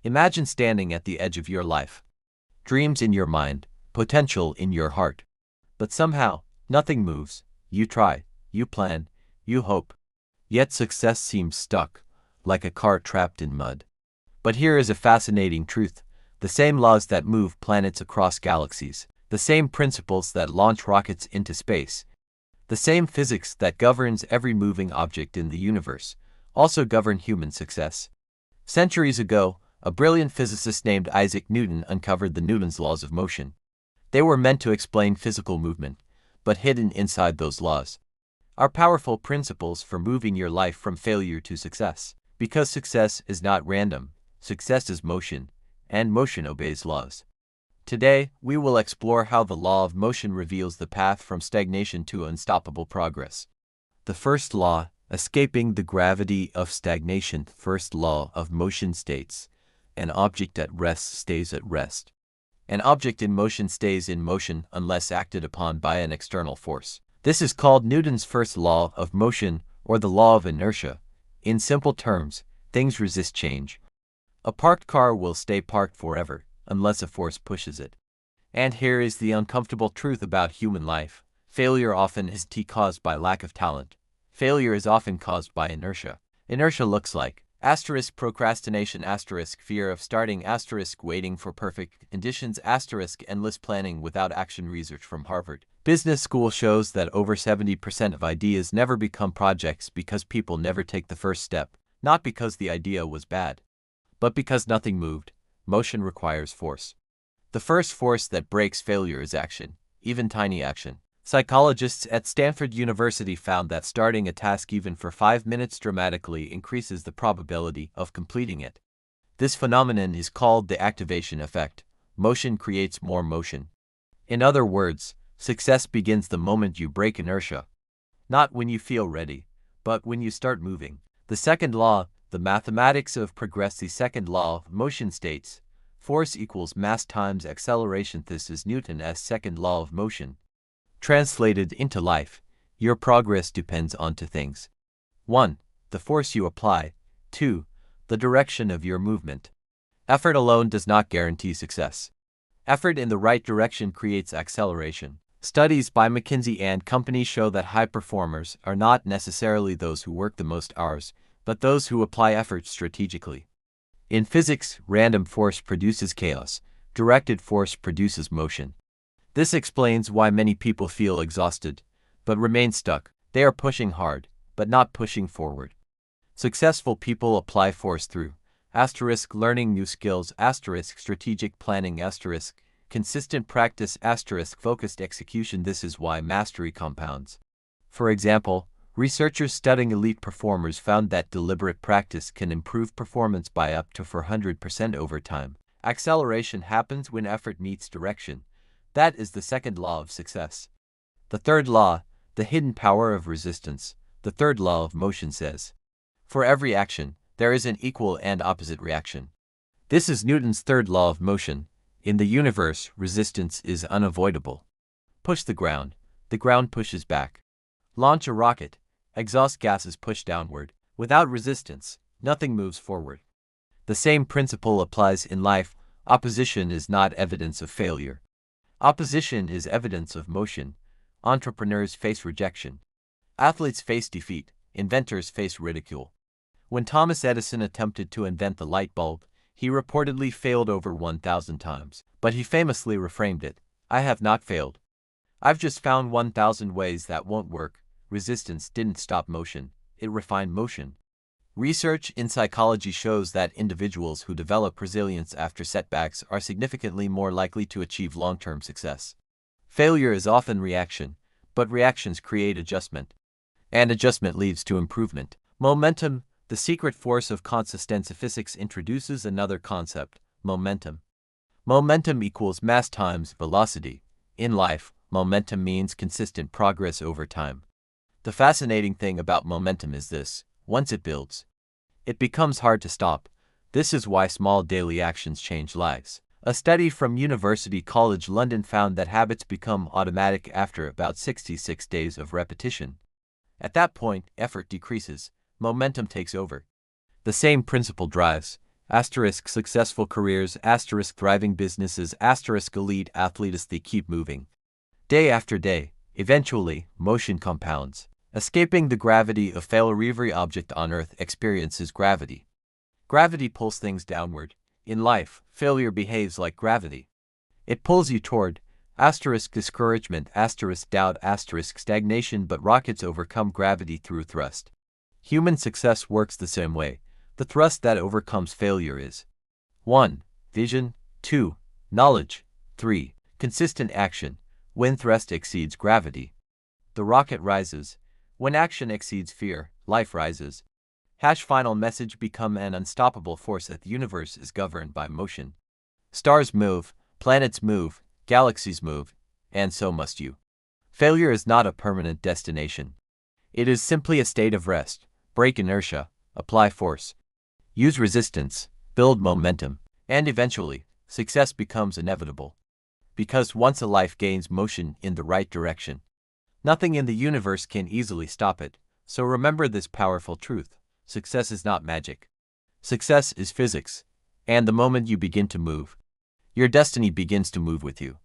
Imagine standing at the edge of your life. Dreams in your mind, potential in your heart. But somehow, nothing moves. You try, you plan, you hope. Yet success seems stuck, like a car trapped in mud. But here is a fascinating truth. The same laws that move planets across galaxies, the same principles that launch rockets into space, the same physics that governs every moving object in the universe, also govern human success. Centuries ago, a brilliant physicist named Isaac Newton uncovered the Newton's laws of motion. They were meant to explain physical movement, but hidden inside those laws are powerful principles for moving your life from failure to success. Because success is not random, success is motion, and motion obeys laws. Today, we will explore how the law of motion reveals the path from stagnation to unstoppable progress. The first law, escaping the gravity of stagnation. First law of motion states, an object at rest stays at rest. An object in motion stays in motion unless acted upon by an external force. This is called Newton's first law of motion, or the law of inertia. In simple terms, things resist change. A parked car will stay parked forever, unless a force pushes it. And here is the uncomfortable truth about human life. Failure often is caused by lack of talent. Failure is often caused by inertia. Inertia looks like procrastination, fear of starting, waiting for perfect conditions, endless planning without action. Research from Harvard Business School shows that over 70% of ideas never become projects because people never take the first step, not because the idea was bad, but because nothing moved. Motion requires force. The first force that breaks failure is action, even tiny action. Psychologists at Stanford University found that starting a task even for 5 minutes dramatically increases the probability of completing it. This phenomenon is called the activation effect. Motion creates more motion. In other words, success begins the moment you break inertia. Not when you feel ready, but when you start moving. The second law, the mathematics of progress. The second law of motion states, force equals mass times acceleration. This is Newton's second law of motion. Translated into life, your progress depends on two things. 1. The force you apply. 2. The direction of your movement. Effort alone does not guarantee success. Effort in the right direction creates acceleration. Studies by McKinsey and Company show that high performers are not necessarily those who work the most hours, but those who apply effort strategically. In physics, random force produces chaos, directed force produces motion. This explains why many people feel exhausted, but remain stuck. They are pushing hard, but not pushing forward. Successful people apply force through learning new skills, strategic planning, consistent practice, focused execution. This is why mastery compounds. For example, researchers studying elite performers found that deliberate practice can improve performance by up to 400% over time. Acceleration happens when effort meets direction. That is the second law of success. The third law, the hidden power of resistance. The third law of motion says, for every action, there is an equal and opposite reaction. This is Newton's third law of motion. In the universe, resistance is unavoidable. Push the ground pushes back. Launch a rocket, exhaust gases push downward. Without resistance, nothing moves forward. The same principle applies in life. Opposition is not evidence of failure. Opposition is evidence of motion. Entrepreneurs face rejection. Athletes face defeat. Inventors face ridicule. When Thomas Edison attempted to invent the light bulb, he reportedly failed over 1,000 times. But he famously reframed it, "I have not failed. I've just found 1,000 ways that won't work." Resistance didn't stop motion, it refined motion. Research in psychology shows that individuals who develop resilience after setbacks are significantly more likely to achieve long-term success. Failure is often reaction, but reactions create adjustment. And adjustment leads to improvement. Momentum, the secret force of consistency. Physics introduces another concept, momentum. Momentum equals mass times velocity. In life, momentum means consistent progress over time. The fascinating thing about momentum is this: once it builds, it becomes hard to stop. This is why small daily actions change lives. A study from University College London found that habits become automatic after about 66 days of repetition. At that point, effort decreases, momentum takes over. The same principle drives Asterisk successful careers, asterisk thriving businesses, asterisk elite athletes, they keep moving. Day after day, eventually, motion compounds. Escaping the gravity of failure, every object on Earth experiences gravity. Gravity pulls things downward. In life, failure behaves like gravity. It pulls you toward, asterisk discouragement, asterisk doubt, asterisk stagnation, but rockets overcome gravity through thrust. Human success works the same way. The thrust that overcomes failure is 1. Vision. 2. Knowledge. 3. Consistent action. When thrust exceeds gravity, the rocket rises. When action exceeds fear, life rises. Final message: become an unstoppable force. That the universe is governed by motion. Stars move, planets move, galaxies move, and so must you. Failure is not a permanent destination. It is simply a state of rest. Break inertia, apply force, use resistance, build momentum, and eventually, success becomes inevitable. Because once a life gains motion in the right direction, nothing in the universe can easily stop it. So remember this powerful truth: success is not magic. Success is physics. And the moment you begin to move, your destiny begins to move with you.